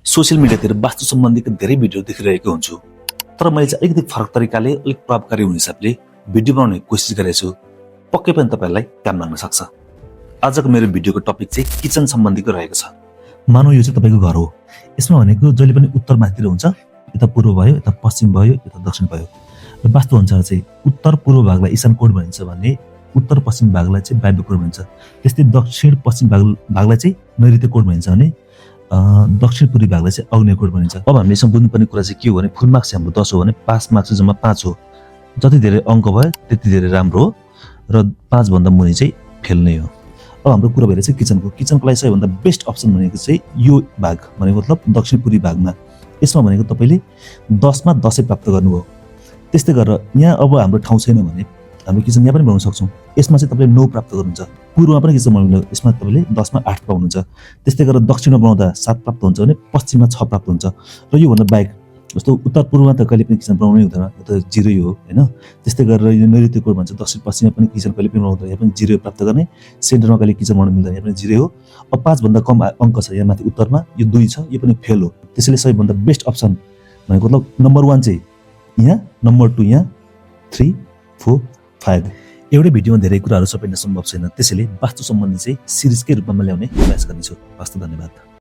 Social मिडियातिर वास्तु सम्बन्धीका धेरै video देखिरहेको हुन्छु, तर मैले चाहिँ अलिकति फरक तरिकाले अलिक प्रभावकारी हुने हिसाबले भिडियो बनाउने कोसिस गरेको छु। पक्कै पनि तपाईँलाई काम लाग्न सक्छ। आजको मेरो भिडियोको टपिक चाहिँ किचन सम्बन्धीको रहेको छ। मानौ यो चाहिँ तपाईँको घर हो। यसमा भनेको जहिले पनि उत्तर माथितिर हुन्छ, यता पूर्व भयो, यता पश्चिम भयो, यता दक्षिण भयो। र वास्तु अनुसार चाहिँ उत्तर पूर्व भागलाई ईशान कोण भनिन्छ भने उत्तर पश्चिम भागलाई चाहिँ वायव्य कोण भनिन्छ। त्यस्तै दक्षिण पश्चिम भागलाई चाहिँ नैऋत्य कोण भनिन्छ भने दक्षिण पूर्वी भागलाई चाहिँ आग्नेय कोण भनिन्छ। अब हामीले यसमा बुझ्नुपर्ने कुरा चाहिँ के हो भने फुल मार्क्स हाम्रो 10 हो भने पास मार्क्स चाहिँ जम्मा 5 हो। जति धेरै अङ्क भयो त्यति धेरै राम्रो हो र 5 भन्दा मुनि चाहिँ फेल नै हो। अब हाम्रो कुरा भएर चाहिँ किचनको लागि सबैभन्दा बेस्ट अप्सन भनेको चाहिँ यो भाग भनेको मतलब दक्षिण पूर्वी भागमा। यसमा भनेको तपाईँले 10 मा 10 प्राप्त गर्नुभयो। त्यस्तै गरेर यहाँ अब हाम्रो ठाउँ छैन भने हामी किचन यहाँ पनि बनाउन सक्छौँ। यसमा चाहिँ तपाईँले 9 प्राप्त गर्नुहुन्छ। पूर्वमा पनि किचन बनाउनु, यसमा तपाईँले 10 मा 8 पाउनुहुन्छ। त्यस्तै गरेर दक्षिणमा बनाउँदा 7 प्राप्त हुन्छ भने पश्चिममा 6 प्राप्त हुन्छ। र योभन्दा बाहेक जस्तो उत्तर पूर्वमा त कहिले पनि किचन बनाउनै हुँदैन, यो त 0 हो होइन। त्यस्तै गरेर यो नैऋत्य कोण भन्छ, दक्षिण पश्चिममा पनि किचन कहिले पनि बनाउँदैन, यहाँ पनि 0 प्राप्त गर्ने। सेन्टरमा कहिले किचन बनाउनु मिल्दैन, यहाँ पनि 0 हो। अब 5 भन्दा कम अङ्क छ यहाँ माथि उत्तरमा, यो 2 छ, यो पनि फेल हो। त्यसैले सबैभन्दा बेस्ट अप्सन भनेको मतलब नम्बर 1 चाहिँ यहाँ, नम्बर 2 यहाँ, 3, 4, 5। एउटै भिडियोमा धेरै कुराहरू सबै सम्भव छैन, त्यसैले वास्तु सम्बन्धी चाहिँ सिरिजकै रूपमा ल्याउने प्रयास गर्नेछु। हस्त, धन्यवाद।